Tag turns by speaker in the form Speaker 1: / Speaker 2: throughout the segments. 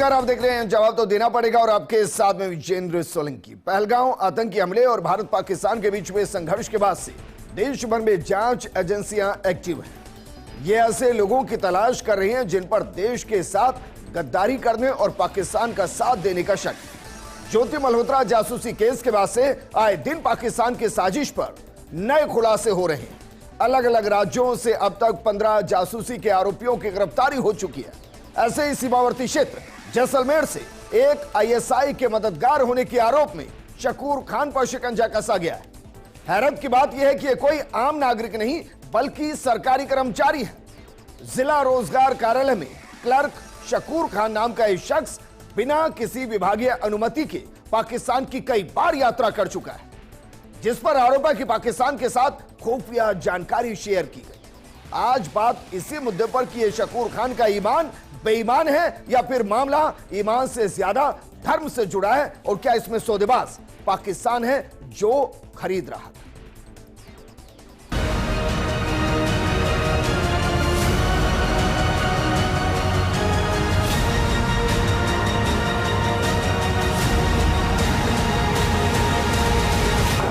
Speaker 1: आप देख रहे हैं जवाब तो देना पड़ेगा और आपके साथ में विजेंद्र सोलंकी। पहलगांव आतंकी हमले और भारत पाकिस्तान के बीच हुए संघर्ष के बाद से देश भर में जांच एजेंसियां एक्टिव हैं। ये ऐसे लोगों की तलाश कर रही हैं जिन पर देश के साथ गद्दारी करने और पाकिस्तान का साथ देने का शक। ज्योति मल्होत्रा जासूसी केस के बाद से आए दिन पाकिस्तान की साजिश पर नए खुलासे हो रहे हैं। अलग अलग राज्यों से अब तक 15 जासूसी के आरोपियों की गिरफ्तारी हो चुकी है। ऐसे ही सीमावर्ती क्षेत्र जैसलमेर से एक आईएसआई के मददगार होने के आरोप में शकूर खान पर शिकंजा कसा गया है। हैरत की बात यह है कि यह कोई आम नागरिक नहीं बल्कि सरकारी कर्मचारी है। जिला रोजगार कार्यालय में क्लर्क शकूर खान नाम का एक शख्स बिना किसी विभागीय अनुमति के पाकिस्तान की कई बार यात्रा कर चुका है, जिस पर आरोप है कि पाकिस्तान के साथ खुफिया जानकारी शेयर की गई। आज बात इसी मुद्दे पर कि यह शकूर खान का ईमान बेईमान है या फिर मामला ईमान से ज्यादा धर्म से जुड़ा है, और क्या इसमें सौदेबाज पाकिस्तान है जो खरीद रहा था।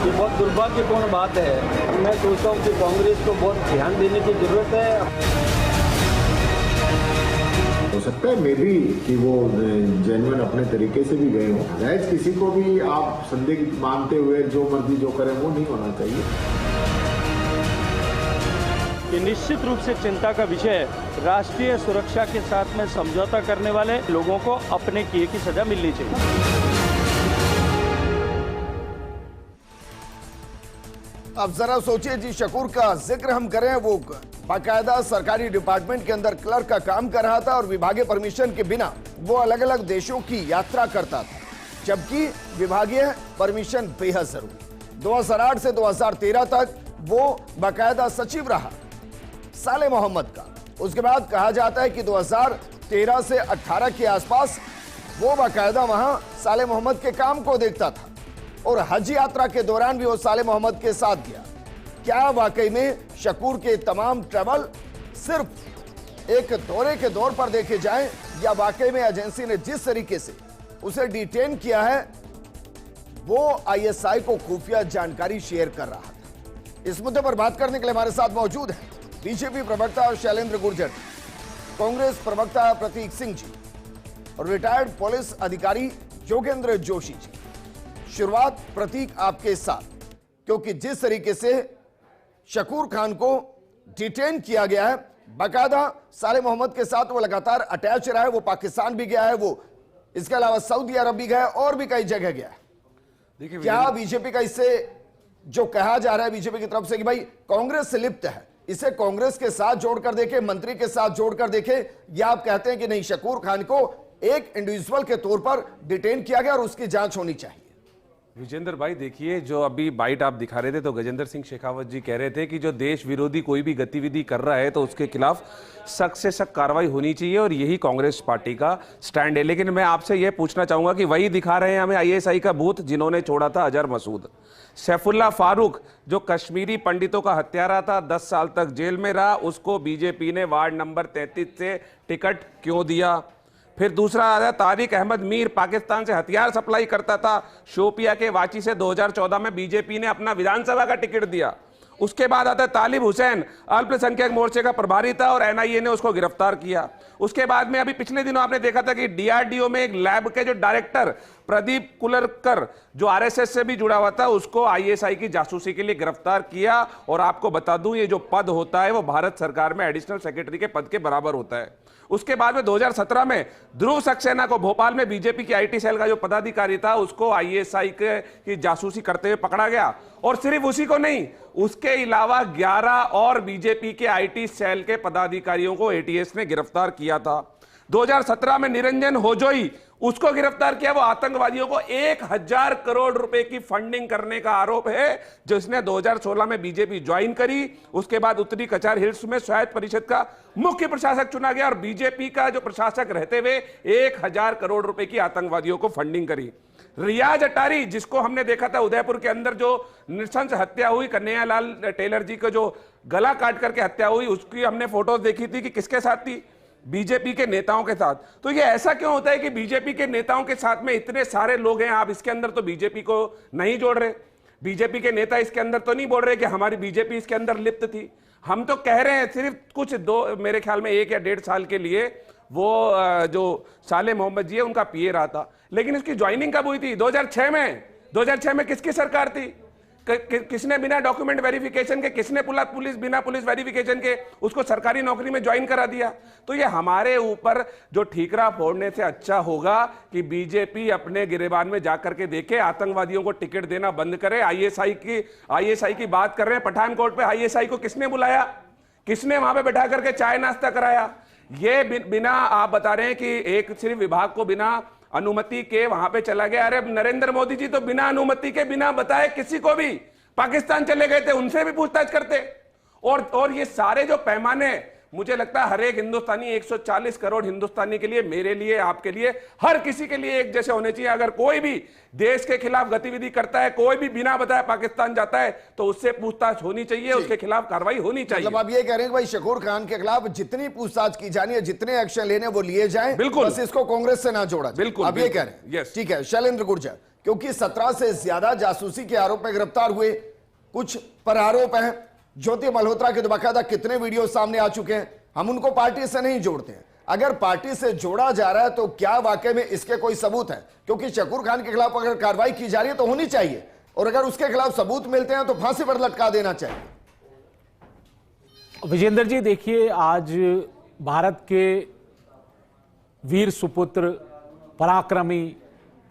Speaker 2: ये बहुत दुर्भाग्यपूर्ण बात है। मैं सोचता हूँ कि कांग्रेस को बहुत ध्यान देने की जरूरत है।
Speaker 3: हो सकता है मे भी कि वो जेन्युइन अपने तरीके से भी गए हों। जायज किसी को भी आप संदिग्ध मानते हुए जो मर्जी जो करें वो नहीं होना चाहिए।
Speaker 2: ये निश्चित रूप से चिंता का विषय है। राष्ट्रीय सुरक्षा के साथ में समझौता करने वाले लोगों को अपने किए की सजा मिलनी चाहिए।
Speaker 1: अब जरा सोचिए जी, शकूर का जिक्र हम करें, वो बाकायदा सरकारी डिपार्टमेंट के अंदर क्लर्क का काम कर रहा था और विभागीय परमिशन के बिना वो अलग अलग देशों की यात्रा करता था, जबकि विभागीय परमिशन बेहद जरूरी। 2008 से 2013 तक वो बाकायदा सचिव रहा साले मोहम्मद का। उसके बाद कहा जाता है कि 2013 से 18 के आसपास वो बाकायदा वहां साले मोहम्मद के काम को देखता था और हज यात्रा के दौरान भी वो साले मोहम्मद के साथ गया। क्या वाकई में शकूर के तमाम ट्रैवल सिर्फ एक दौरे के दौर पर देखे जाएं, या वाकई में एजेंसी ने जिस तरीके से उसे डिटेन किया है वो आईएसआई को खुफिया जानकारी शेयर कर रहा था? इस मुद्दे पर बात करने के लिए हमारे साथ मौजूद है बीजेपी प्रवक्ता शैलेंद्र गुर्जर, कांग्रेस प्रवक्ता प्रतीक सिंह जी और रिटायर्ड पुलिस अधिकारी योगेंद्र जोशी जी। शुरुआत प्रतीक आपके साथ, क्योंकि जिस तरीके से शकूर खान को डिटेन किया गया है, बाकायदा साले मोहम्मद के साथ वो लगातार अटैच रहा है। वो पाकिस्तान भी गया है, वो इसके अलावा सऊदी अरब भी गया है और भी कई जगह गया है। देखिए, क्या बीजेपी का इससे जो कहा जा रहा है बीजेपी की तरफ से कि भाई कांग्रेस से लिप्त है, इसे कांग्रेस के साथ जोड़कर देखे, मंत्री के साथ जोड़कर देखे, या आप कहते हैं कि नहीं, शकूर खान को एक इंडिविजुअल के तौर पर डिटेन किया गया और उसकी जांच होनी चाहिए?
Speaker 4: विजेंद्र भाई, देखिए, जो अभी बाइट आप दिखा रहे थे तो गजेंद्र सिंह शेखावत जी कह रहे थे कि जो देश विरोधी कोई भी गतिविधि कर रहा है तो उसके खिलाफ सख्त से सख्त कार्रवाई होनी चाहिए, और यही कांग्रेस पार्टी का स्टैंड है। लेकिन मैं आपसे यह पूछना चाहूंगा कि वही दिखा रहे हैं हमें आईएसआई का भूत जिन्होंने छोड़ा था अजहर मसूद। सैफुल्ला फारूक जो कश्मीरी पंडितों का हत्यारा था, 10 साल तक जेल में रहा, उसको बीजेपी ने वार्ड नंबर 33 से टिकट क्यों दिया? फिर दूसरा आया तारिक अहमद मीर, पाकिस्तान से हथियार सप्लाई करता था, शोपिया के वाची से 2014 में बीजेपी ने अपना विधानसभा का टिकट दिया। उसके बाद आता है तालिब हुसैन, अल्पसंख्यक मोर्चे का प्रभारी था और एनआईए ने उसको गिरफ्तार किया। उसके बाद में अभी पिछले दिनों आपने देखा था कि डीआरडीओ में एक लैब के जो डायरेक्टर प्रदीप कुलरकर जो आरएसएस से भी जुड़ा हुआ था, उसको आईएसआई की जासूसी के लिए गिरफ्तार किया। और आपको बता दूं, ये जो पद होता है वो भारत सरकार में एडिशनल सेक्रेटरी के पद के बराबर होता है। उसके बाद में 2017 में ध्रुव सक्सेना को भोपाल में बीजेपी की आईटी सेल का जो पदाधिकारी था उसको आईएसआई की जासूसी करते हुए पकड़ा गया। और सिर्फ उसी को नहीं, उसके अलावा 11 और बीजेपी के आईटी सेल के पदाधिकारियों को एटीएस ने गिरफ्तार किया था। 2017 में निरंजन होजोई, उसको गिरफ्तार किया। वो आतंकवादियों को 1000 करोड़ रुपए की फंडिंग करने का आरोप है, जिसने 2016 में बीजेपी ज्वाइन करी। उसके बाद उत्तरी कचार हिल्स में स्वायत्त परिषद का मुख्य प्रशासक चुना गया और बीजेपी का जो प्रशासक रहते हुए 1000 करोड़ रुपए की आतंकवादियों को फंडिंग करी। रियाज अटारी, जिसको हमने देखा था उदयपुर के अंदर जो नृशंस हत्या हुई, कन्हैयालाल टेलर जी को जो गला काट करके हत्या हुई, उसकी हमने फोटोज देखी थी कि किसके साथ थी। बीजेपी के नेताओं के साथ। तो ये ऐसा क्यों होता है कि बीजेपी के नेताओं के साथ में इतने सारे लोग हैं, आप इसके अंदर तो बीजेपी को नहीं जोड़ रहे, बीजेपी के नेता इसके अंदर तो नहीं बोल रहे कि हमारी बीजेपी इसके अंदर लिप्त थी। हम तो कह रहे हैं सिर्फ कुछ मेरे ख्याल में 1 या 1.5 साल के लिए वो जो साले मोहम्मद जी है उनका पीए रहा था, लेकिन उसकी ज्वाइनिंग कब हुई थी? 2006 में। 2006 में किसकी सरकार थी? किसने बिना डॉक्यूमेंट वेरिफिकेशन के, किसने पुलिस बिना पुलिस वेरिफिकेशन के उसको सरकारी नौकरी में ज्वाइन करा दिया? तो ये हमारे ऊपर जो ठीकरा फोड़ने से अच्छा होगा कि बीजेपी अपने गिरेबान में जाकर के देखे, आतंकवादियों को टिकट देना बंद करे। आईएसआई की बात कर रहे हैं, पठानकोट पे आईएसआई को किसने बुलाया, किसने वहां पे बैठा करके चाय नाश्ता कराया? ये बिना, आप बता रहे हैं कि एक सिर्फ विभाग को बिना अनुमति के वहां पे चला गया। अरे नरेंद्र मोदी जी तो बिना अनुमति के, बिना बताए किसी को भी पाकिस्तान चले गए थे, उनसे भी पूछताछ करते। और ये सारे जो पैमाने, मुझे लगता है हर एक हिंदुस्तानी, 140 करोड़ हिंदुस्तानी के लिए, मेरे लिए, आपके लिए, हर किसी के लिए एक जैसे होने चाहिए। अगर कोई भी देश के खिलाफ गतिविधि करता है, कोई भी बिना बताए पाकिस्तान जाता है, तो उससे पूछताछ होनी चाहिए, उसके खिलाफ कार्रवाई होनी चाहिए।
Speaker 1: मतलब आप ये कह रहे हैं कि भाई शकूर खान के खिलाफ जितनी पूछताछ की जानी है, जितने एक्शन लेने वो लिए जाएं,
Speaker 4: बिल्कुल,
Speaker 1: बस इसको कांग्रेस से ना जोड़ा।
Speaker 4: बिल्कुल,
Speaker 1: आप ये कह रहे हैं। ठीक है, शैलेंद्र गुर्जर, क्योंकि 17 से ज्यादा जासूसी के आरोप में गिरफ्तार हुए, कुछ पर आरोप हैं, ज्योति मल्होत्रा के तो बाकायदा कितने वीडियो सामने आ चुके हैं, हम उनको पार्टी से नहीं जोड़ते हैं। अगर पार्टी से जोड़ा जा रहा है तो क्या वाकई में इसके कोई सबूत है? क्योंकि शकूर खान के खिलाफ अगर कार्रवाई की जा रही है तो होनी चाहिए, और अगर उसके खिलाफ सबूत मिलते हैं तो फांसी पर लटका देना चाहिए।
Speaker 5: विजेंद्र जी, देखिए, आज भारत के वीर सुपुत्र, पराक्रमी,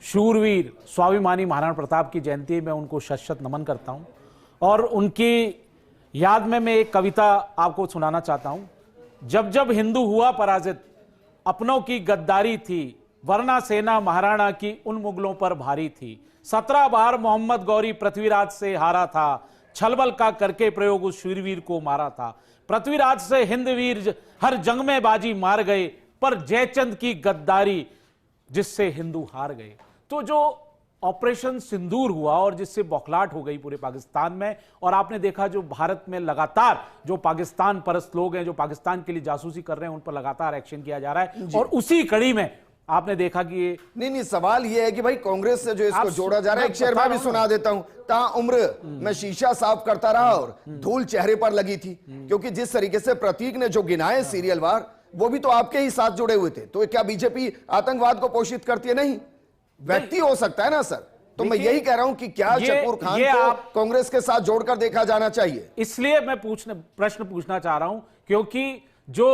Speaker 5: शूरवीर, स्वाभिमानी महाराणा प्रताप की जयंती है। मैं उनको शत-शत नमन करता हूं, और उनकी याद में मैं एक कविता आपको सुनाना चाहता हूं। जब जब हिंदू हुआ पराजित, अपनों की गद्दारी थी, वरना सेना महाराणा की उन मुगलों पर भारी थी। 17 बार मोहम्मद गौरी पृथ्वीराज से हारा था, छलबल का करके प्रयोग उस शूरवीर को मारा था। पृथ्वीराज से हिंदवीर हर जंग में बाजी मार गए, पर जयचंद की गद्दारी जिससे हिंदू हार गए। तो जो ऑपरेशन सिंदूर हुआ और जिससे बौखलाहट हो गई पूरे पाकिस्तान में, और आपने देखा जो भारत में लगातार जो पाकिस्तान परस्त लोग हैं, जो पाकिस्तान के लिए जासूसी कर रहे हैं, उन पर लगातार एक्शन किया जा रहा है। और उसी कड़ी में आपने देखा कि ये
Speaker 1: नहीं, सवाल ये है कि भाई कांग्रेस से जो इसको जोड़ा जा रहा है, एक शेर मैं भी सुना देता हूं। ता उम्र मैं शीशा साफ करता रहा और धूल चेहरे पर लगी थी, क्योंकि जिस तरीके से प्रतीक ने जो गिनाए सीरियलवार, वो भी तो आपके ही साथ जुड़े हुए थे। तो क्या बीजेपी आतंकवाद को पोषित करती है? नहीं, व्यक्ति हो सकता है ना सर। तो मैं यही कह रहा हूं कि क्या शकूर खान को कांग्रेस के साथ जोड़कर देखा जाना चाहिए?
Speaker 5: इसलिए मैं प्रश्न पूछना चाह रहा हूं, क्योंकि जो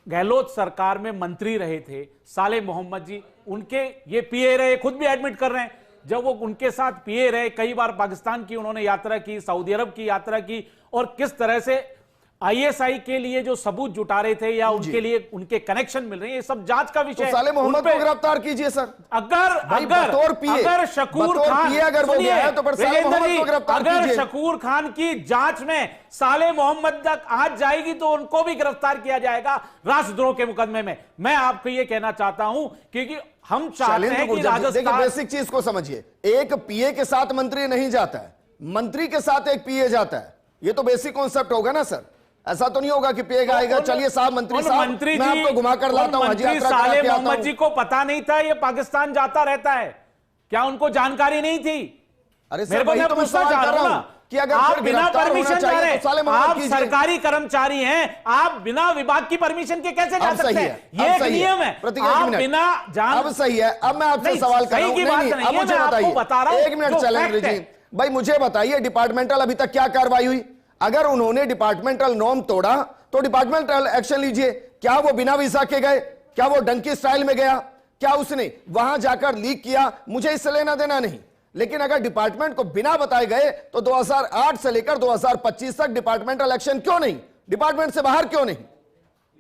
Speaker 5: गहलोत सरकार में मंत्री रहे थे साले मोहम्मद जी, उनके ये पीए रहे, खुद भी एडमिट कर रहे हैं। जब वो उनके साथ पीए रहे, कई बार पाकिस्तान की उन्होंने यात्रा की, सऊदी अरब की यात्रा की, और किस तरह से आईएसआई के लिए जो सबूत जुटा रहे थे या उनके लिए उनके कनेक्शन मिल रहे हैं, ये सब जांच का विषय है।
Speaker 1: तो साले मोहम्मद को गिरफ्तार कीजिए सर।
Speaker 5: अगर शकूर खान,
Speaker 1: अगर वो गया है तो फिर साले मोहम्मद को गिरफ्तार कीजिए।
Speaker 5: अगर शकूर खान की जांच में साले मोहम्मद तक आज जाएगी तो उनको भी गिरफ्तार किया जाएगा राष्ट्रद्रोह के मुकदमे में। मैं आपको ये कहना चाहता हूं, क्योंकि हम चाहते हैं कि राजस्थान,
Speaker 1: बेसिक चीज को समझिए, एक पीए के साथ मंत्री नहीं जाता है, मंत्री के साथ एक पीए जाता है। ये तो बेसिक कॉन्सेप्ट होगा ना सर। ऐसा तो नहीं होगा कि पेगा आएगा, चलिए साहब मंत्री साहब मैं आपको घुमा कर लाता हूं,
Speaker 5: मंत्री साले मोहम्मद जी को पता नहीं था ये पाकिस्तान जाता रहता है? क्या उनको जानकारी नहीं थी?
Speaker 1: अरे सर, वही तो मैं सवाल कर रहा हूं कि अगर
Speaker 5: आप बिना परमिशन जा रहे हैं, आप
Speaker 1: सरकारी
Speaker 5: कर्मचारी हैं, आप बिना विभाग की परमिशन के कैसे जा सकते हैं? ये एक नियम है। आप बिना जान,
Speaker 1: अब सही है। अब मैं आपसे सवाल कर रहा हूं, अब मुझे बताइए, 1 मिनट चैलेंज जी भाई, मुझे बताइए डिपार्टमेंटल अभी तक क्या कार्रवाई हुई? अगर उन्होंने डिपार्टमेंटल नॉर्म तोड़ा तो डिपार्टमेंटल एक्शन लीजिए। क्या वो बिना वीजा के गए? क्या वो डंकी स्टाइल में गया? क्या उसने वहां जाकर लीक किया? मुझे इससे लेना देना नहीं, लेकिन अगर डिपार्टमेंट को बिना बताए गए तो 2008 से लेकर 2025 तक डिपार्टमेंटल एक्शन क्यों नहीं? डिपार्टमेंट से बाहर क्यों नहीं?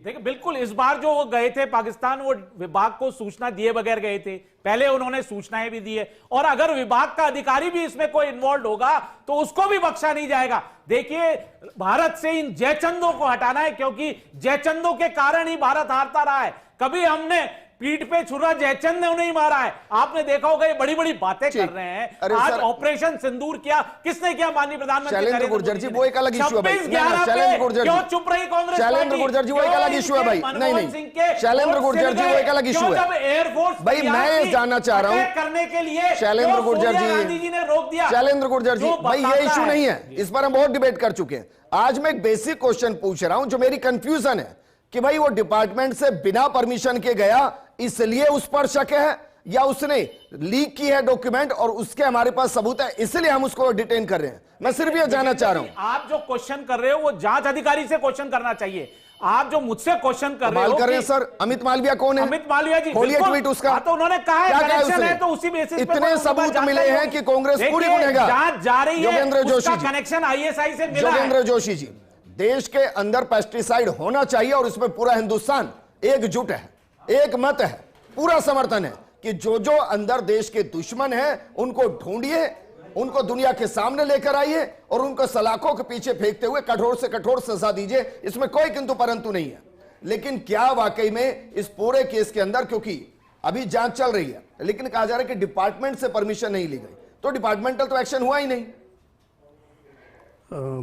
Speaker 5: देखिए, बिल्कुल इस बार जो वो गए थे पाकिस्तान, वो विभाग को सूचना दिए बगैर गए थे। पहले उन्होंने सूचनाएं भी दी है, और अगर विभाग का अधिकारी भी इसमें कोई इन्वॉल्व होगा तो उसको भी बख्शा नहीं जाएगा। देखिए, भारत से इन जयचंदों को हटाना है, क्योंकि जयचंदों के कारण ही भारत हारता रहा है। कभी हमने पीठ पे छुरा जयचंद ने उन्हें मारा है। आपने देखा होगा ये बड़ी बड़ी बातें कर रहे हैं। आज ऑपरेशन सिंदूर किया, किसने किया? माननीय प्रधानमंत्री
Speaker 1: शैलेंद्र गुर्जर जी, वो एक अलग इशू है भाई। शैलेंद्र गुर्जर जी,
Speaker 5: क्यों चुप रही कांग्रेस?
Speaker 1: शैलेंद्र गुर्जर जी, वो एक अलग इशू है भाई। नहीं, शैलेंद्र गुर्जर जी, वो एक अलग इशू है
Speaker 5: एयरफोर्स
Speaker 1: भाई। मैं ये जानना चाह रहा हूं
Speaker 5: करने के लिए
Speaker 1: शैलेंद्र गुर्जर
Speaker 5: गांधी जी ने रोक दिया।
Speaker 1: शैलेंद्र गुर्जर जी, भाई ये इशू नहीं है, इस पर हम बहुत डिबेट कर चुके हैं। आज मैं एक बेसिक क्वेश्चन पूछ रहा हूं, जो मेरी कंफ्यूजन है कि भाई वो डिपार्टमेंट से बिना परमिशन के गया, इसलिए उस पर शक है, या उसने लीक की है डॉक्यूमेंट और उसके हमारे पास सबूत है, इसलिए हम उसको डिटेन कर रहे हैं। मैं सिर्फ ये जानना चाह रहा हूं।
Speaker 5: आप जो क्वेश्चन कर रहे हो वो जांच अधिकारी से क्वेश्चन करना चाहिए। आप जो मुझसे क्वेश्चन कर रहे हो
Speaker 1: सर, अमित मालविया कौन है?
Speaker 5: अमित मालविया जी,
Speaker 1: खोलिए ट्वीट उसका।
Speaker 5: तो उन्होंने कहा
Speaker 1: क्या कहा
Speaker 5: कनेक्शन
Speaker 1: उसने?
Speaker 5: है, तो उसी बेसिस पे
Speaker 1: इतने सबूत मिले हैं कि कांग्रेस पूरी गुनहगार।
Speaker 5: जांच जा रही है,
Speaker 1: योगेंद्र जोशी
Speaker 5: उसका कनेक्शन आईएसआई से मिला है।
Speaker 1: योगेंद्र जोशी जी, देश के अंदर पेस्टिसाइड होना चाहिए और इसमें पूरा हिंदुस्तान एकजुट है, एक मत है, पूरा समर्थन है कि जो जो अंदर देश के दुश्मन हैं उनको ढूंढिए, उनको दुनिया के सामने लेकर आइए और उनको सलाखों के पीछे फेंकते हुए कठोर से कठोर सजा दीजिए। इसमें कोई किंतु परंतु नहीं है। लेकिन क्या वाकई में इस पूरे केस के अंदर, क्योंकि अभी जांच चल रही है, लेकिन कहा जा रहा है कि डिपार्टमेंट से परमिशन नहीं ली गई, तो डिपार्टमेंटल तो एक्शन हुआ ही नहीं।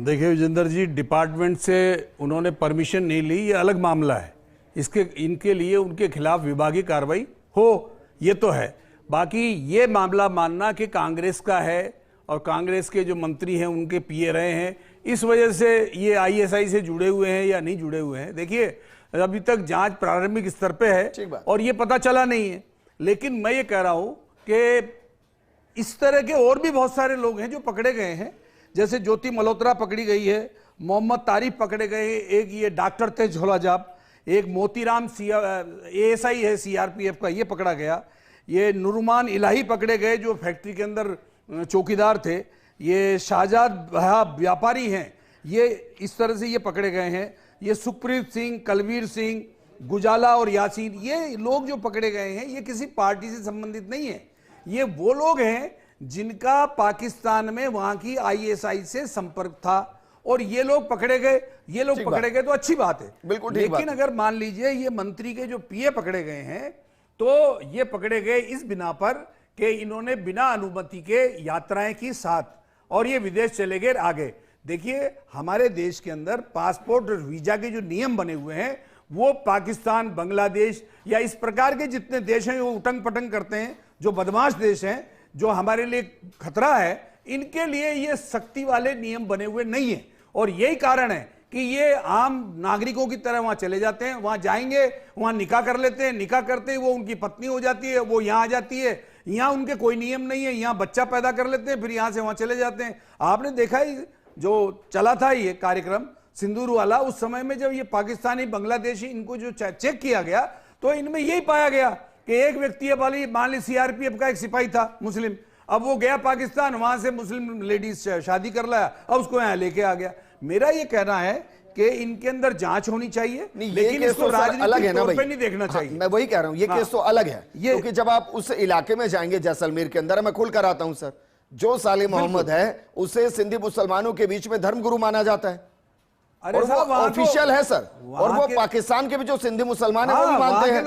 Speaker 6: देखिए विजेंद्र जी, डिपार्टमेंट से उन्होंने परमिशन नहीं ली, ये अलग मामला है। इनके लिए उनके खिलाफ विभागीय कार्रवाई हो, ये तो है। बाकी ये मामला मानना कि कांग्रेस का है और कांग्रेस के जो मंत्री हैं उनके पीए रहे हैं, इस वजह से ये आईएसआई से जुड़े हुए हैं या नहीं जुड़े हुए हैं, देखिए अभी तक जांच प्रारंभिक स्तर पे है और ये पता चला नहीं है। लेकिन मैं ये कह रहा हूं कि इस तरह के और भी बहुत सारे लोग हैं जो पकड़े गए हैं, जैसे ज्योति मल्होत्रा पकड़ी गई है, मोहम्मद तारिफ पकड़े गए, एक ये डॉक्टर थे झोलाजाब, एक मोतीराम एएसआई है सीआरपीएफ का, ये पकड़ा गया, ये नुरमान इलाही पकड़े गए जो फैक्ट्री के अंदर चौकीदार थे, ये शाहजाद व्यापारी हैं, ये इस तरह से ये पकड़े गए हैं, ये सुखप्रीत सिंह, कलवीर सिंह, गुजाला और यासीन, ये लोग जो पकड़े गए हैं ये किसी पार्टी से संबंधित नहीं है। ये वो लोग हैं जिनका पाकिस्तान में वहां की आईएसआई से संपर्क था और ये लोग पकड़े गए। ये लोग पकड़े गए तो अच्छी बात है,
Speaker 1: बिल्कुल।
Speaker 6: लेकिन अगर मान लीजिए ये मंत्री के जो पीए पकड़े गए हैं तो ये पकड़े गए इस बिना पर कि इन्होंने बिना अनुमति के यात्राएं की साथ और ये विदेश चले गए आगे। देखिए हमारे देश के अंदर पासपोर्ट और वीजा के जो नियम बने हुए हैं वो पाकिस्तान, बांग्लादेश या इस प्रकार के जितने देश हैं वो उटंग पटंग करते हैं, जो बदमाश देश हैं, जो हमारे लिए खतरा है, इनके लिए ये सख्ती वाले नियम बने हुए नहीं है। और यही कारण है कि ये आम नागरिकों की तरह वहां चले जाते हैं, वहां जाएंगे, वहां निकाह कर लेते हैं, निकाह करते ही वो उनकी पत्नी हो जाती है, वो यहां आ जाती है, यहां उनके कोई नियम नहीं है, यहां बच्चा पैदा कर लेते हैं, फिर यहां से वहां चले जाते हैं। आपने देखा ही जो चला था ये कार्यक्रम सिंदूर वाला, उस समय में जब ये पाकिस्तानी, बांग्लादेशी इनको जो चेक किया गया तो इनमें यही पाया गया कि एक व्यक्ति मान ली सीआरपीएफ का एक सिपाही था मुस्लिम, अब वो गया पाकिस्तान, वहां से मुस्लिम लेडीज शादी कर लाया, अब उसको यहां लेके आ गया। मेरा ये कहना है कि इनके अंदर जांच होनी चाहिए, लेकिन इसको राजनीतिक तौर पे नहीं देखना चाहिए।
Speaker 1: मैं वही कह रहा हूं, ये केस तो अलग है, क्योंकि जब आप उस इलाके में जाएंगे जैसलमेर के अंदर, मैं खुल कर आता हूं सर, जो साले मोहम्मद है उसे सिंधी मुसलमानों के बीच में धर्मगुरु माना जाता है और वो ऑफिशियल है सर, और वो पाकिस्तान के भी जो सिंधी मुसलमान है वो भी मानते हैं,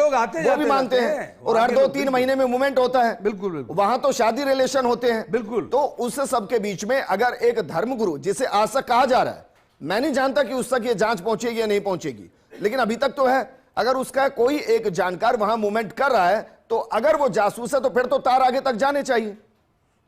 Speaker 1: वो भी मानते हैं, और हर 2-3 महीने में मूवमेंट होता है।
Speaker 6: बिल्कुल,
Speaker 1: वहां तो शादी रिलेशन होते हैं।
Speaker 6: बिल्कुल।
Speaker 1: तो उस सबके बीच में अगर एक धर्मगुरु जिसे आज तक कहा जा रहा है, मैं नहीं जानता कि उस तक ये जांच पहुंचेगी या नहीं पहुंचेगी, लेकिन अभी तक तो है, अगर उसका कोई एक जानकार वहां मूवमेंट कर रहा है तो अगर वो जासूस है तो फिर तो तार आगे तक जाने चाहिए।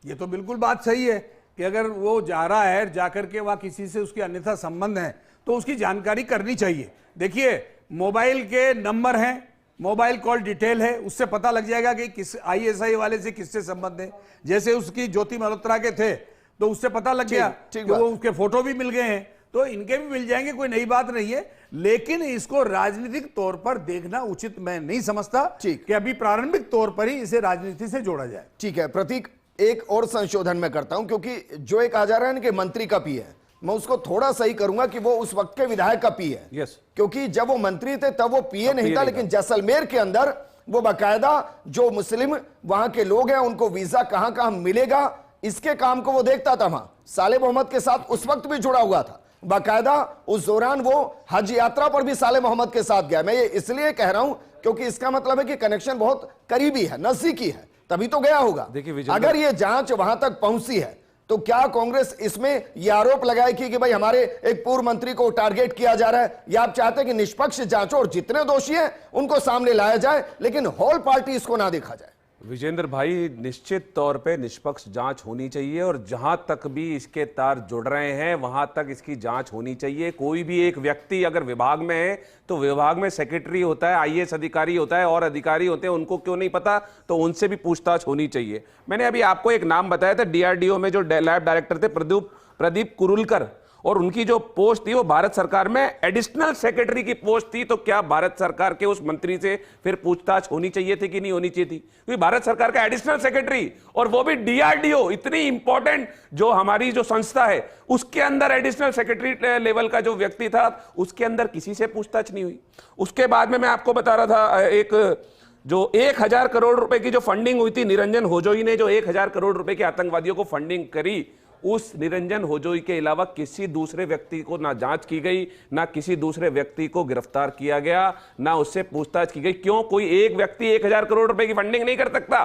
Speaker 6: ये तो बिल्कुल बात सही है कि अगर वो जा रहा है, जाकर के वहां किसी से उसके अन्यथा संबंध है तो उसकी जानकारी करनी चाहिए। देखिए मोबाइल के नंबर हैं, मोबाइल कॉल डिटेल है, उससे पता लग जाएगा कि किस आईएसआई वाले से किससे संबंध है। जैसे उसकी ज्योति मल्होत्रा के थे तो उससे पता लग गया कि वो उसके फोटो भी मिल गए हैं, तो इनके भी मिल जाएंगे, कोई नई बात नहीं है। लेकिन इसको राजनीतिक तौर पर देखना उचित मैं नहीं समझता कि अभी प्रारंभिक तौर पर ही इसे राजनीति से जोड़ा जाए।
Speaker 1: ठीक है प्रतीक, एक और संशोधन मैं करता हूं, क्योंकि जो एक आ जा रहा है ना कि मंत्री का पी है, मैं उसको थोड़ा सही करूंगा कि वो उस वक्त के विधायक का पी है। क्योंकि जब वो मंत्री थे तब वो पीए नहीं था, लेकिन जैसलमेर के अंदर वो बाकायदा जो मुस्लिम वहां के लोग हैं उनको वीजा कहां कहां मिलेगा इसके काम को वो देखता था। वहां साले मोहम्मद के साथ उस वक्त भी जुड़ा हुआ था, बाकायदा उस दौरान वो हज यात्रा पर भी साले मोहम्मद के साथ गया। मैं ये इसलिए कह रहा हूं क्योंकि इसका मतलब है कि कनेक्शन बहुत करीबी है, नजदीकी है, तभी तो गया होगा।
Speaker 4: देखिए विजेंद्र,
Speaker 1: अगर ये जांच वहां तक पहुंची है तो क्या कांग्रेस इसमें यह आरोप लगाएगी कि भाई हमारे एक पूर्व मंत्री को टारगेट किया जा रहा है, या आप चाहते हैं कि निष्पक्ष जांच और जितने दोषी हैं उनको सामने लाया जाए, लेकिन होल पार्टी इसको ना देखा जाए?
Speaker 4: विजेंद्र भाई, निश्चित तौर पे निष्पक्ष जांच होनी चाहिए और जहां तक भी इसके तार जुड़ रहे हैं वहां तक इसकी जांच होनी चाहिए। कोई भी एक व्यक्ति अगर विभाग में है तो विभाग में सेक्रेटरी होता है, आईएएस अधिकारी होता है और अधिकारी होते हैं, उनको क्यों नहीं पता? तो उनसे भी पूछताछ होनी चाहिए। मैंने अभी आपको एक नाम बताया था, डीआरडीओ में जो लैब डायरेक्टर थे प्रदीप कुरुलकर, और उनकी जो पोस्ट थी वो भारत सरकार में एडिशनल सेक्रेटरी की पोस्ट थी। तो क्या भारत सरकार के उस मंत्री से फिर पूछताछ होनी चाहिए थी कि नहीं होनी चाहिए थी? क्योंकि भारत सरकार का एडिशनल सेक्रेटरी, और वो भी डीआरडीओ, इतनी इंपॉर्टेंट जो हमारी जो संस्था है उसके अंदर एडिशनल सेक्रेटरी लेवल का जो व्यक्ति था, उसके अंदर किसी से पूछताछ नहीं हुई। उसके बाद में मैं आपको बता रहा था, एक जो 1000 करोड़ रुपए की जो फंडिंग हुई थी, निरंजन होजोई ने जो 1000 करोड़ रुपए के आतंकवादियों को फंडिंग करी, उस निरंजन होजोई के अलावा किसी दूसरे व्यक्ति को ना जांच की गई, ना किसी दूसरे व्यक्ति को गिरफ्तार किया गया, ना उससे पूछताछ की गई। क्यों? कोई एक व्यक्ति 1000 करोड़ रुपए की फंडिंग नहीं कर सकता?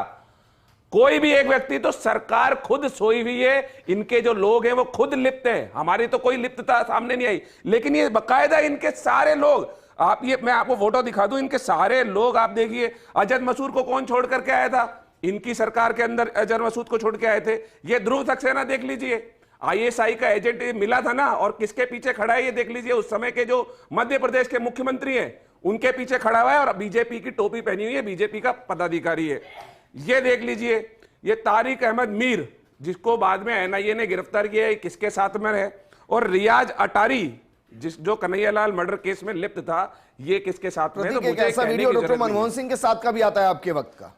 Speaker 4: कोई भी एक व्यक्ति। तो सरकार खुद सोई हुई है, इनके जो लोग हैं वो खुद लिप्त हैं, हमारी तो कोई लिप्तता सामने नहीं आई, लेकिन ये बकायदा इनके सारे लोग, आप ये मैं आपको फोटो दिखा दूं, इनके सारे लोग आप देखिए। अजद मसूद को कौन छोड़ करके आया था? इनकी सरकार के अंदर अजहर मसूद को छोड़ के आए थे। ये ध्रुव सक्सेना देख लीजिए, आईएसआई का एजेंट मिला था ना, और किसके पीछे खड़ा है ये देख लीजिए। उस समय के जो मध्य प्रदेश के मुख्यमंत्री हैं उनके पीछे खड़ा हुआ है, और बीजेपी की टोपी पहनी हुई है, बीजेपी का पदाधिकारी है। ये देख लीजिए, ये तारिक अहमद मीर, जिसको बाद में एनआईए ने गिरफ्तार किया है, किसके साथ में है, और रियाज अटारी, जो कन्हैयालाल मर्डर केस में लिप्त था, ये किसके साथ में?
Speaker 1: तो ऐसा वीडियो डॉक्टर मनमोहन सिंह के साथ का भी आता है आपके वक्त का?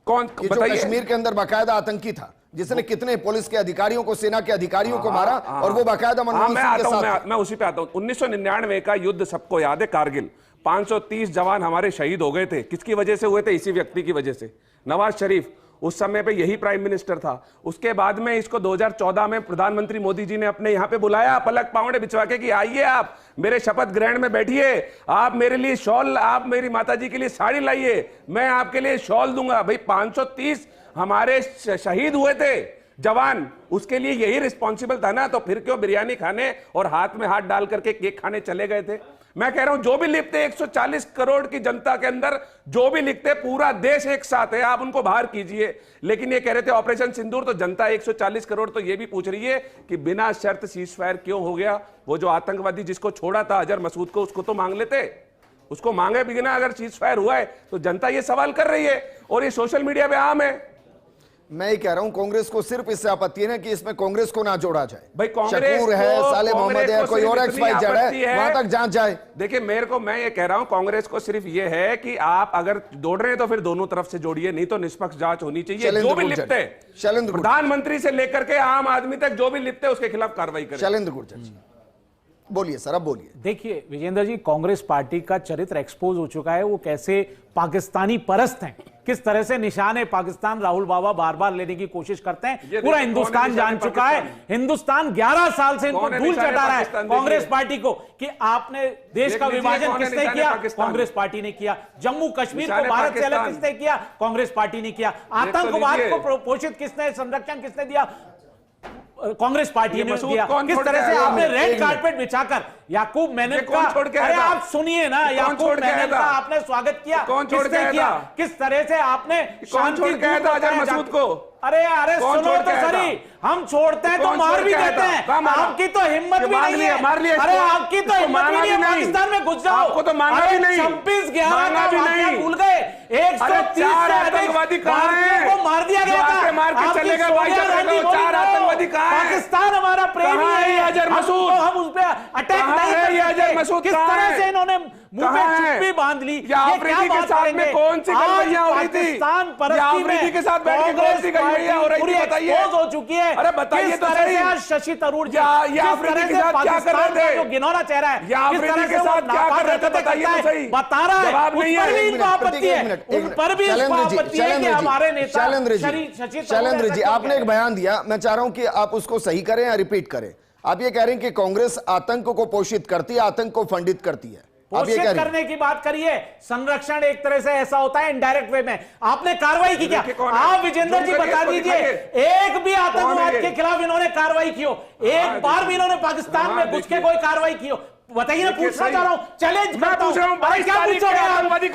Speaker 4: कौन?
Speaker 1: जो कश्मीर के अंदर बाकायदा आतंकी था, जिसने कितने पुलिस के अधिकारियों को, सेना के अधिकारियों को मारा, और वो बाकायदा मनमोहन सिंह के साथ।
Speaker 4: मैं उसी पे आता हूं। 1999 का युद्ध सबको याद है, कारगिल। 530 जवान हमारे शहीद हो गए थे। किसकी वजह से हुए थे? इसी व्यक्ति की वजह से, नवाज शरीफ। उस समय पे यही प्राइम मिनिस्टर था। उसके बाद में इसको 2014 में प्रधानमंत्री मोदी जी ने अपने यहां पे बुलाया, पलक पावड़े बिछवा के कि आइए आप मेरे शपथ ग्रहण में बैठिए, आप मेरे लिए शॉल, आप मेरी माताजी के लिए साड़ी लाइए, मैं आपके लिए शॉल दूंगा। भाई 530 हमारे शहीद हुए थे जवान, उसके लिए यही रिस्पॉन्सिबल था ना, तो फिर क्यों बिरयानी खाने और हाथ में हाथ डाल करके केक खाने चले गए थे? मैं कह रहा हूं जो भी लिखते 140 करोड़ की जनता के अंदर जो भी लिखते, पूरा देश एक साथ है, आप उनको बाहर कीजिए। लेकिन ये कह रहे थे ऑपरेशन सिंदूर, तो जनता 140 करोड़ तो ये भी पूछ रही है कि बिना शर्त सीज फायर क्यों हो गया? वो जो आतंकवादी जिसको छोड़ा था अजहर मसूद को, उसको तो मांग लेते, उसको मांगे बिना अगर सीज फायर हुआ है। तो जनता ये सवाल कर रही है और ये सोशल मीडिया पे आम है।
Speaker 1: मैं ये कह रहा हूं कांग्रेस को सिर्फ इससे आपत्ति है कि इसमें कांग्रेस को ना जोड़ा जाए।
Speaker 4: भाई कांग्रेस
Speaker 1: शकूर है, साले मोहम्मद है, कोई और XYZ है, वहां तक जांच जाए।
Speaker 4: देखिए मैं ये कह रहा हूं कांग्रेस को सिर्फ ये है कि आप अगर जोड़ रहे हैं तो फिर दोनों तरफ से जोड़िए, नहीं तो निष्पक्ष जांच होनी चाहिए। जो भी लिप्त है, प्रधानमंत्री से लेकर के आम आदमी तक जो भी लिप्त है उसके खिलाफ कार्रवाई करें।
Speaker 1: शैलेंद्र गुर्जर जी बोलिए सर, अब बोलिए।
Speaker 5: देखिए विजेंद्र जी, कांग्रेस पार्टी का चरित्र एक्सपोज हो चुका है। वो कैसे पाकिस्तानी परस्त हैं, किस तरह से निशाने पाकिस्तान राहुल बाबा बार बार लेने की कोशिश करते हैं, पूरा हिंदुस्तान जान चुका है। हिंदुस्तान 11 साल से इनको धूल चटा रहा है कांग्रेस पार्टी को कि आपने देश का विभाजन किसने किया? कांग्रेस पार्टी ने किया। जम्मू कश्मीर को भारत से अलग किसने किया? कांग्रेस पार्टी ने किया। आतंकवाद को पोषित किसने, संरक्षण किसने दिया? कांग्रेस पार्टी ने किया। किस तरह से आपने रेड कारपेट बिछाकर याकूब मेनन का, अरे आप सुनिए ना, याकूब मेनन का आपने स्वागत किया, किसने किया? किस तरह से आपने शांति
Speaker 4: अजहर मसूद को,
Speaker 5: अरे सुनो तो सही, हम छोड़ते हैं तो मार भी देते हैं, आपकी तो हिम्मत भी नहीं है। अरे आपकी तो हिम्मत भी नहीं है, पाकिस्तान में घुस जाओ।
Speaker 4: आपको तो मांगा भी नहीं,
Speaker 5: 26/11 का वाकया भूल गए। 130
Speaker 4: आतंकवादी कहां हैं?
Speaker 5: को मार दिया गया था,
Speaker 4: मार के चले गए। 4 आतंकवादी कहां हैं?
Speaker 5: पाकिस्तान हमारा प्रेमी है,
Speaker 4: अजहर मसूद,
Speaker 5: हम उस पर अटैक नहीं कर। किस तरह से इन्होंने मुंह पे चुप्पी बांध ली?
Speaker 4: ये अफरीदी के साथ में कौन सी गलतियां हो रही थी?
Speaker 5: पाकिस्तान परस्ती में
Speaker 4: अफरीदी के साथ बैठ के कौन सी गलतियां हो रही थी? बताइए,
Speaker 5: हो चुकी है।
Speaker 4: अरे बताइए तो सही,
Speaker 5: शशि थरूर जी
Speaker 4: ये अफरीदी के साथ क्या कर रहे थे?
Speaker 5: जो गिनौना चेहरा है,
Speaker 4: ये अफरीदी के साथ क्या कर रहे थे? बताइए तो सही,
Speaker 5: बता रहा है।
Speaker 4: जवाब नहीं है।
Speaker 5: इनको आपत्ति है, उन पर भी इसको आपत्ति है कि हमारे नेता
Speaker 1: शैलेंद्र जी आपने एक बयान दिया, मैं चाह रहा हूं कि आप उसको सही करें या रिपीट करें। आप ये कह रहे हैं कि कांग्रेस आतंक को पोषित करती है, आतंक को फंडित करती है,
Speaker 5: पोषित करने की बात करिए। संरक्षण एक तरह से ऐसा होता है इनडायरेक्ट वे में। आपने कार्रवाई की क्या? आप विजेंद्र जी बता दीजिए, एक भी आतंकवाद के खिलाफ इन्होंने कार्रवाई की हो? एक बार भी इन्होंने पाकिस्तान में घुस के कोई कार्रवाई की हो? बताइए ना, पूछना चाह रहा हूं, चैलेंज करता हूं। क्या पूछोगे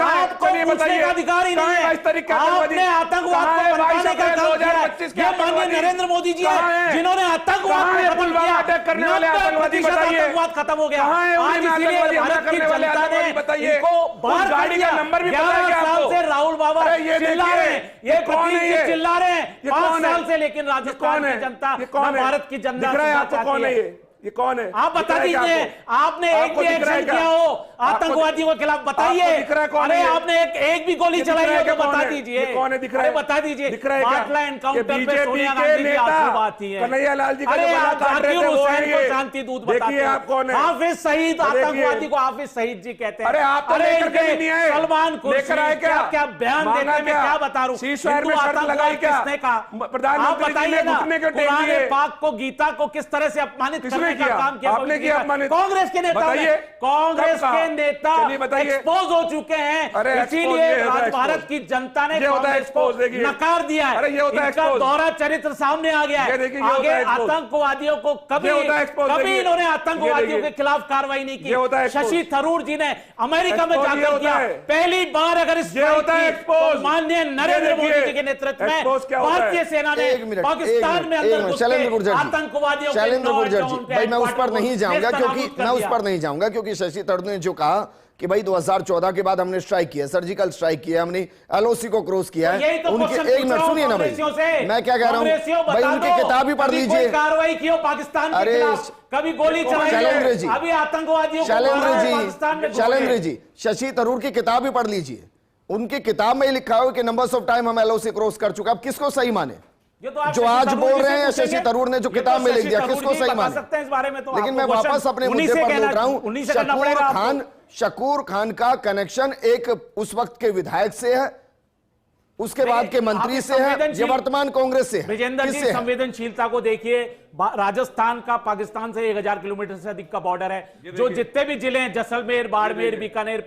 Speaker 5: आपको पूछने का अधिकार ही नहीं है। आपने आतंकवाद को बनवाने का काम किया। ये माननीय नरेंद्र मोदी जी हैं जिन्होंने आतंकवाद को खत्म किया।
Speaker 4: करने वाले आतंकवादी
Speaker 5: आतंकवाद खत्म हो गया। आज इसीलिए भारत की जनता ने इनको बाहर गाड़ी का नंबर भी 11 साल से राहुल बाबा चिल्ला रहे हैं, ये प्रतीक चिल्ला रहे हैं 5 साल से, लेकिन राजस्थान की जनता, भारत की जनता,
Speaker 4: ये कौन है?
Speaker 5: आप बता दीजिए, आपने एक भी एक्शन किया हो आतंकवादियों के खिलाफ? बताइए। अरे आपने एक भी गोली चलाई हो तो बता दीजिए।
Speaker 4: कौन है? दिख रहा है?
Speaker 5: बता दीजिए।
Speaker 4: बाटला
Speaker 5: एनकाउंटर पे सोनिया गांधी की आखिरी बात थी।
Speaker 4: कन्हैया लाल जी,
Speaker 5: अरे आप जाकिर हुसैन को शांति दूत बताते हैं।
Speaker 4: आप कौन है?
Speaker 5: हाफिज सईद, आतंकवादी को हाफिज सईद जी कहते हैं।
Speaker 4: अरे आप तो लेकर के नहीं आए।
Speaker 5: सलमान को
Speaker 4: लेकर आए क्या?
Speaker 5: क्या बयान देते हैं, मैं क्या बता रहा हूँ?
Speaker 4: हिंदू आतंकवाद किसने कहा?
Speaker 5: आप बताइए ना, कुरान पाक को, गीता को किस तरह से अपमानित करने का काम किया? कांग्रेस के नेता, कांग्रेस के नेता एक्सपोज हो चुके हैं, इसीलिए आज भारत की जनता ने कांग्रेस को नकार दिया है। इनका दोहरा चरित्र सामने आ गया है। आगे आतंकवादियों को कभी इन्होंने आतंकवादियों के खिलाफ कार्रवाई नहीं की। शशि थरूर जी ने अमेरिका में जाकर किया पहली बार। अगर इस माननीय नरेंद्र मोदी जी के नेतृत्व में भारतीय सेना ने पाकिस्तान में अंदर आतंकवादियों
Speaker 1: भाई मैं उस पर नहीं जाऊंगा, क्योंकि शशि थरूर ने जो कहा कि भाई 2014 के बाद हमने स्ट्राइक किया, सर्जिकल स्ट्राइक किया, हमने एलओसी को क्रॉस किया है। उनके एक मिनट सुनिए ना भाई, मैं क्या कह रहा हूं भाई, उनकी किताब ही पढ़ लीजिए।
Speaker 5: कार्रवाई की हो पाकिस्तान के खिलाफ, कभी गोली चलाई हो, अभी आतंकवादियों
Speaker 1: शैलेंद्र जी, शशि थरूर की किताब ही पढ़ लीजिए। उनकी किताब में लिखा हो कि नंबर्स ऑफ टाइम हम एलओसी क्रॉस कर चुके। अब किसको सही माने? जो आज बोल रहे हैं शशि थरूर ने जो किताब में लिख दिया, किसको सही माने सकते हैं इस बारे में? तो लेकिन मैं वापस अपने मुद्दे पर लौट रहा हूं। शकूर खान का कनेक्शन एक उस वक्त के विधायक से है, उसके बाद के मंत्री से है, ये वर्तमान कांग्रेस से है।
Speaker 5: विजेंद्र जी, संवेदनशीलता को देखिए। राजस्थान का पाकिस्तान से 1000 किलोमीटर से अधिक का बॉर्डर है। जो जितने भी जिले हैं, जैसलमेर, बाड़मेर, बीकानेर,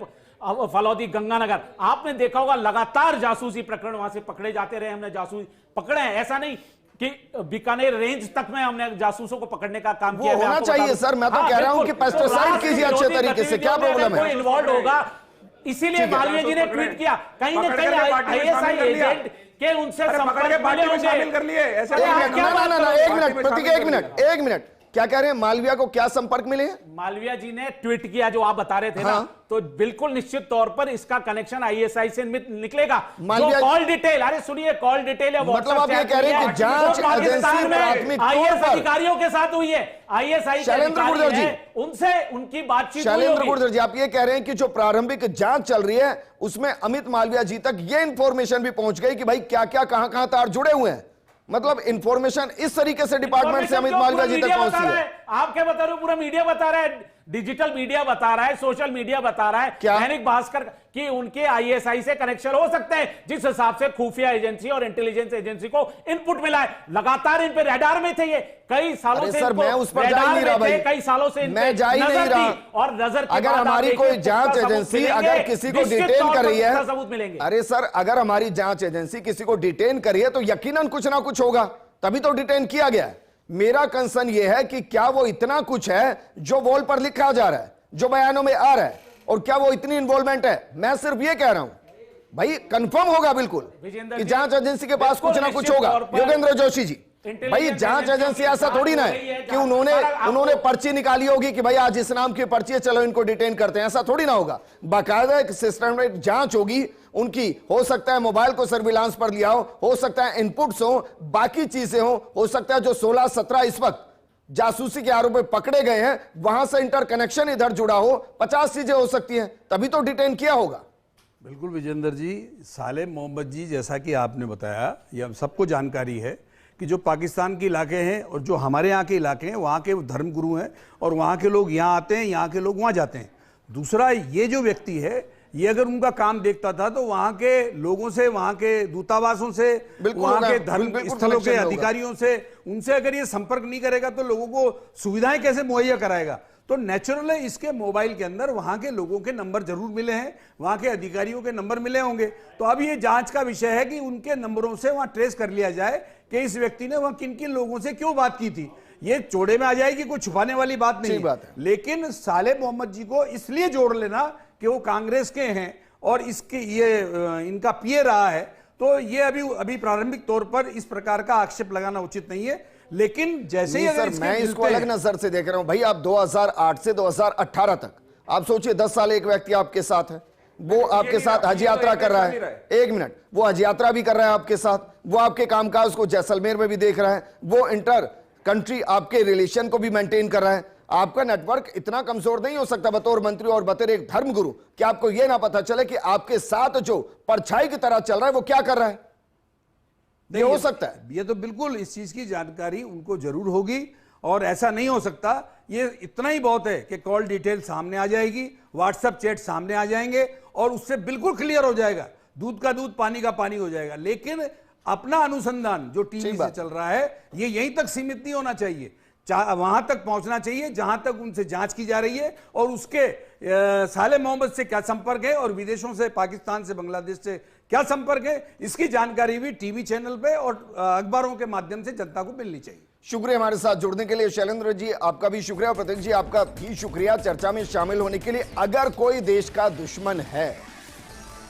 Speaker 5: फलौदी, गंगानगर, आपने देखा होगा लगातार जासूसी प्रकरण वहां से पकड़े जाते रहे। हमने जासूस पकड़े हैं, ऐसा नहीं कि बीकानेर रेंज तक में हमने जासूसों को पकड़ने का काम किया।
Speaker 1: होना चाहिए सर, मैं तो कह रहा हूं कि पेस्टिसाइड कीजिए अच्छे तरीके से, क्या प्रॉब्लम है?
Speaker 5: इन्वॉल्व होगा, इसीलिए मालवीय जी ने ट्वीट किया। कहीं ना कहीं आईएसआई एजेंट के उनसे संपर्क शामिल कर लिए।
Speaker 1: एक मिनट, क्या कह रहे हैं? मालविया को क्या संपर्क मिले?
Speaker 5: मालविया जी ने ट्वीट किया जो आप बता रहे थे ना, तो बिल्कुल निश्चित तौर पर इसका कनेक्शन आईएसआई से निकलेगा। जो कॉल डिटेल, अरे सुनिए, कॉल डिटेल
Speaker 1: मतलब आप ये कह रहे हैं कि जांच एजेंसी प्राथमिक
Speaker 5: आईएएस अधिकारियों के साथ हुई है, आईएसआई
Speaker 1: शैलेंद्र गुर्जर जी,
Speaker 5: उनसे उनकी बातचीत।
Speaker 1: शैलेंद्र गुर्जर जी, आप ये कह रहे हैं कि जो प्रारंभिक जांच चल रही है उसमें अमित मालविया जी तक ये इंफॉर्मेशन भी पहुंच गई कि भाई क्या क्या कहां तार जुड़े हुए हैं। मतलब इंफॉर्मेशन इस तरीके से डिपार्टमेंट से अमित मालविया जी तक पहुंची है।
Speaker 5: आप क्या बता रहे हो? पूरा मीडिया बता रहा है, डिजिटल मीडिया बता रहा है, सोशल मीडिया बता रहा है, दैनिक भास्कर कि उनके आईएसआई से कनेक्शन हो सकते हैं, जिस हिसाब से खुफिया एजेंसी और इंटेलिजेंस एजेंसी को इनपुट मिला है। लगातार इन पे रडार में थे, ये कई सालों से।
Speaker 1: सर मैं उस पर जा ही नहीं रहा भाई,
Speaker 5: कई सालों से
Speaker 1: मैं जा ही नहीं रहा।
Speaker 5: और नजर
Speaker 1: अगर हमारी कोई जांच एजेंसी अगर किसी को डिटेन कर रही है,
Speaker 5: सबूत मिलेंगे।
Speaker 1: अरे सर, अगर हमारी जांच एजेंसी किसी को डिटेन कर रही है तो यकीनन कुछ ना कुछ होगा, तभी तो डिटेन किया गया है। मेरा कंसर्न यह है कि क्या वो इतना कुछ है जो वॉल पर लिखा जा रहा है, जो बयानों में आ रहा है, और क्या वो इतनी इन्वॉल्वमेंट है? मैं सिर्फ ये कह रहा हूं भाई, कंफर्म होगा बिल्कुल कि जांच एजेंसी के पास कुछ ना कुछ होगा। योगेंद्र जोशी जी, भाई जांच एजेंसी ऐसा थोड़ी ना है कि उन्होंने पर्ची निकाली होगी कि भाई आज इस नाम की पर्ची है, चलो इनको डिटेन करते हैं, ऐसा थोड़ी ना होगा। बाकायदा एक सिस्टमेटिक जांच होगी उनकी। हो सकता है मोबाइल को सर्विलांस पर लिया हो सकता है इनपुट्स हो, बाकी चीजें हो सकता है जो 16-17 इस वक्त जासूसी के आरोप में पकड़े गए हैं वहां से इंटरकनेक्शन इधर जुड़ा हो, 50 चीजें हो सकती हैं, तभी तो डिटेन किया होगा।
Speaker 6: बिल्कुल विजेंद्र जी, सालेम मोहम्मद जी, जैसा कि आपने बताया, ये हम सबको जानकारी है कि जो पाकिस्तान के इलाके हैं और जो हमारे यहाँ के इलाके हैं, वहाँ के धर्मगुरु हैं और वहाँ के लोग यहाँ आते हैं, यहाँ के लोग वहाँ जाते हैं। दूसरा, ये जो व्यक्ति है, ये अगर उनका काम देखता था तो वहाँ के लोगों से, वहाँ के दूतावासों से, वहाँ के धर्म स्थलों के अधिकारियों से, उनसे अगर ये संपर्क नहीं करेगा तो लोगों को सुविधाएं कैसे मुहैया कराएगा? तो नेचुरल है इसके मोबाइल के अंदर वहां के लोगों के नंबर जरूर मिले हैं, वहां के अधिकारियों के नंबर मिले होंगे। तो अब ये जांच का विषय है कि उनके नंबरों से वहां ट्रेस कर लिया जाए कि इस व्यक्ति ने वहां किन किन लोगों से क्यों बात की थी। ये चौड़े में आ जाएगी, कोई छुपाने वाली बात नहीं
Speaker 1: बात
Speaker 6: है। लेकिन सालेह मोहम्मद जी को इसलिए जोड़ लेना कि वो कांग्रेस के हैं और इसके ये इनका पीए रहा है, तो ये अभी प्रारंभिक तौर पर इस प्रकार का आक्षेप लगाना उचित नहीं है। लेकिन जैसे ही
Speaker 1: सर मैं इसको अलग नजर से देख रहा हूं भाई। आप 2008 से 2018 तक आप सोचिए 10 साल एक व्यक्ति आपके साथ है, वो आपके साथ हज यात्रा कर रहा है। एक मिनट, वो हज यात्रा भी कर रहा है आपके साथ, वो आपके कामकाज को जैसलमेर में भी देख रहा है, वो इंटर कंट्री आपके रिलेशन को भी मेंटेन कर रहा है। आपका नेटवर्क इतना कमजोर नहीं हो सकता बतौर मंत्री और बतौर एक धर्मगुरु कि आपको यह ना पता चले कि आपके साथ जो परछाई की तरह चल रहा है वो क्या कर रहा है। ये हो सकता है।
Speaker 6: ये तो बिल्कुल इस चीज की जानकारी उनको जरूर होगी और ऐसा नहीं हो सकता। ये इतना ही बहुत है कि कॉल डिटेल सामने आ जाएगी, व्हाट्सएप चैट सामने आ जाएंगे और उससे बिल्कुल क्लियर हो जाएगा, दूध का दूध पानी का पानी हो जाएगा। लेकिन अपना अनुसंधान जो टीवी से चल रहा है ये यहीं तक सीमित नहीं होना चाहिए, वहां तक पहुंचना चाहिए जहां तक उनसे जांच की जा रही है और उसके सालेह मोहम्मद से क्या संपर्क है और विदेशों से, पाकिस्तान से, बांग्लादेश से क्या संपर्क है, इसकी जानकारी भी टीवी चैनल पे और अखबारों के माध्यम से जनता को मिलनी चाहिए।
Speaker 1: शुक्रिया हमारे साथ जुड़ने के लिए शैलेंद्र जी, आपका भी शुक्रिया। और प्रतीक जी आपका भी शुक्रिया चर्चा में शामिल होने के लिए। अगर कोई देश का दुश्मन है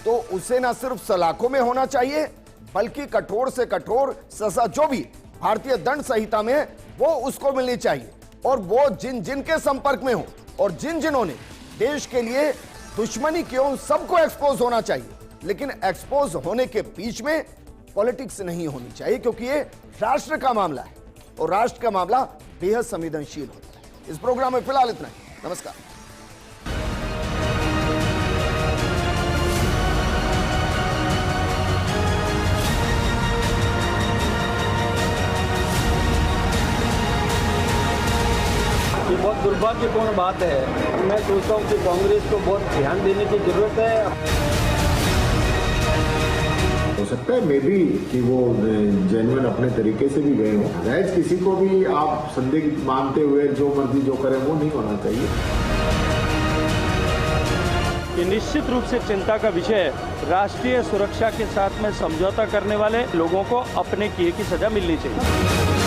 Speaker 1: तो उसे ना सिर्फ सलाखों में होना चाहिए बल्कि कठोर से कठोर सजा जो भी भारतीय दंड संहिता में है वो उसको मिलनी चाहिए। और वो जिन जिन के संपर्क में हो और जिन जिन्होंने देश के लिए दुश्मनी की उन सबको एक्सपोज होना चाहिए। लेकिन एक्सपोज होने के बीच में पॉलिटिक्स नहीं होनी चाहिए, क्योंकि ये राष्ट्र का मामला है और राष्ट्र का मामला बेहद संवेदनशील होता है। इस प्रोग्राम में फिलहाल इतना ही। नमस्कार।
Speaker 2: ये बहुत दुर्भाग्यपूर्ण बात है। मैं सोचता हूँ कि कांग्रेस को बहुत ध्यान देने की जरूरत है।
Speaker 3: हो सकता है मे बी कि वो जेन्युइन अपने तरीके से भी गए हों। जायज किसी को भी आप संदिग्ध मानते हुए जो मर्जी जो करें वो नहीं होना चाहिए।
Speaker 2: ये निश्चित रूप से चिंता का विषय है। राष्ट्रीय सुरक्षा के साथ में समझौता करने वाले लोगों को अपने किए की सजा मिलनी चाहिए।